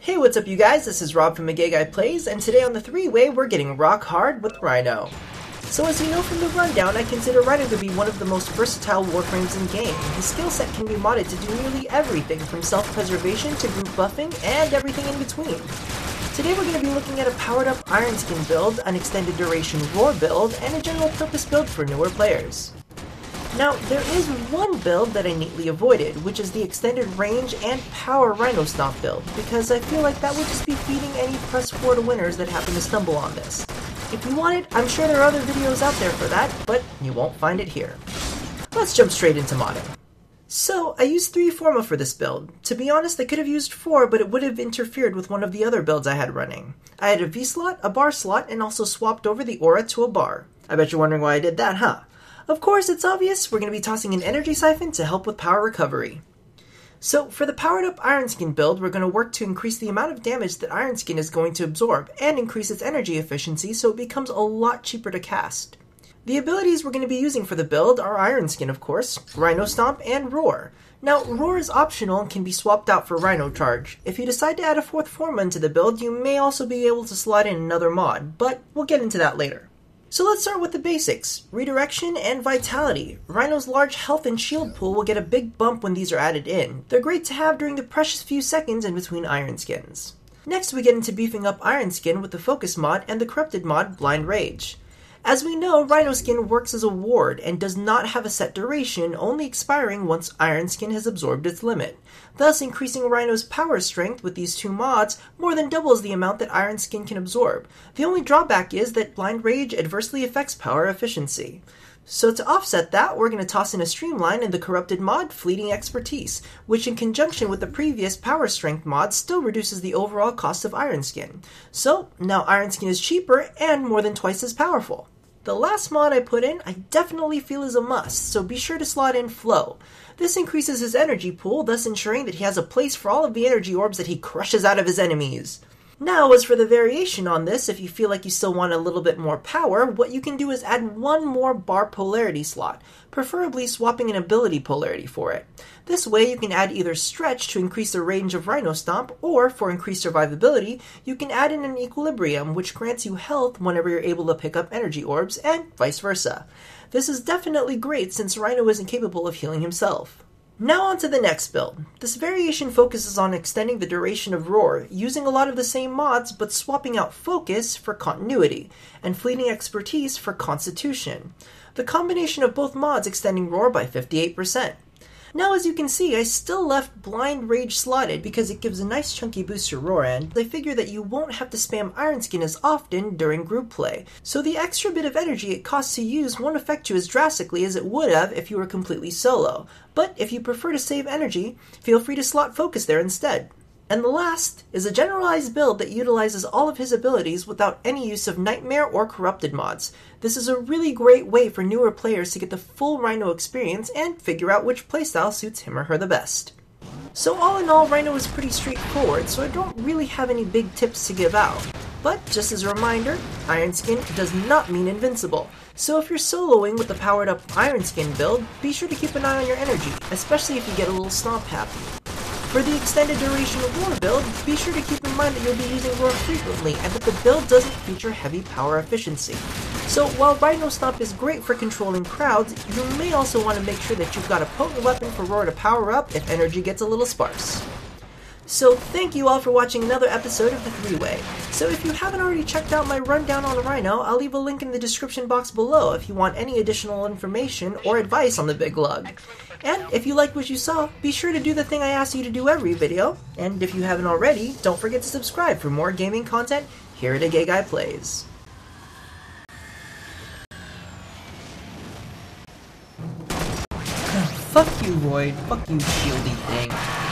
Hey, what's up you guys? This is Rob from Gay Guy Plays, and today on the 3-way we're getting rock hard with Rhino. So as you know from the rundown, I consider Rhino to be one of the most versatile warframes in game. His skill set can be modded to do nearly everything from self-preservation to group buffing and everything in between. Today we're going to be looking at a powered up Iron Skin build, an extended duration Roar build, and a general purpose build for newer players. Now, there is one build that I neatly avoided, which is the extended range and power Rhino Stomp build, because I feel like that would just be feeding any press 4 to winners that happen to stumble on this. If you want it, I'm sure there are other videos out there for that, but you won't find it here. Let's jump straight into modding. So, I used 3 Forma for this build. To be honest, I could have used 4, but it would have interfered with one of the other builds I had running. I had a V slot, a bar slot, and also swapped over the aura to a bar. I bet you're wondering why I did that, huh? Of course, it's obvious, we're going to be tossing an energy siphon to help with power recovery. So, for the powered up Iron Skin build, we're going to work to increase the amount of damage that Iron Skin is going to absorb, and increase its energy efficiency so it becomes a lot cheaper to cast. The abilities we're going to be using for the build are Iron Skin, of course, Rhino Stomp, and Roar. Now, Roar is optional and can be swapped out for Rhino Charge. If you decide to add a 4th Forma into the build, you may also be able to slide in another mod, but we'll get into that later. So let's start with the basics, redirection and vitality. Rhino's large health and shield pool will get a big bump when these are added in. They're great to have during the precious few seconds in between Iron Skins. Next we get into beefing up Iron Skin with the Focus mod and the corrupted mod Blind Rage. As we know, Rhino Skin works as a ward and does not have a set duration, only expiring once Iron Skin has absorbed its limit. Thus, increasing Rhino's power strength with these 2 mods more than doubles the amount that Iron Skin can absorb. The only drawback is that Blind Rage adversely affects power efficiency. So to offset that, we're going to toss in a Streamline and the corrupted mod Fleeting Expertise, which in conjunction with the previous Power Strength mod still reduces the overall cost of Iron Skin. So now Iron Skin is cheaper and more than twice as powerful. The last mod I put in, I definitely feel is a must, so be sure to slot in Flow. This increases his energy pool, thus ensuring that he has a place for all of the energy orbs that he crushes out of his enemies. Now, as for the variation on this, if you feel like you still want a little bit more power, what you can do is add one more bar polarity slot, preferably swapping an ability polarity for it. This way you can add either Stretch to increase the range of Rhino Stomp, or for increased survivability, you can add in an Equilibrium, which grants you health whenever you're able to pick up energy orbs, and vice versa. This is definitely great since Rhino isn't capable of healing himself. Now on to the next build. This variation focuses on extending the duration of Roar, using a lot of the same mods but swapping out Focus for Continuity, and Fleeting Expertise for Constitution. The combination of both mods extending Roar by 58%. Now as you can see, I still left Blind Rage slotted because it gives a nice chunky boost to Roar, and I figure that you won't have to spam Iron Skin as often during group play, so the extra bit of energy it costs to use won't affect you as drastically as it would have if you were completely solo. But if you prefer to save energy, feel free to slot Focus there instead. And the last is a generalized build that utilizes all of his abilities without any use of Nightmare or Corrupted mods. This is a really great way for newer players to get the full Rhino experience and figure out which playstyle suits him or her the best. So all in all, Rhino is pretty straightforward, so I don't really have any big tips to give out. But just as a reminder, Iron Skin does not mean invincible. So if you're soloing with the powered up Iron Skin build, be sure to keep an eye on your energy, especially if you get a little stomp happy. For the extended duration of Roar build, be sure to keep in mind that you'll be using Roar frequently and that the build doesn't feature heavy power efficiency. So while Rhino Stomp is great for controlling crowds, you may also want to make sure that you've got a potent weapon for Roar to power up if energy gets a little sparse. So thank you all for watching another episode of the 3-way. So if you haven't already checked out my rundown on Rhino, I'll leave a link in the description box below if you want any additional information or advice on the big lug. And if you liked what you saw, be sure to do the thing I ask you to do every video, and if you haven't already, don't forget to subscribe for more gaming content here at Gay Guy Plays. Fuck you, Void. Fuck you, shieldy thing.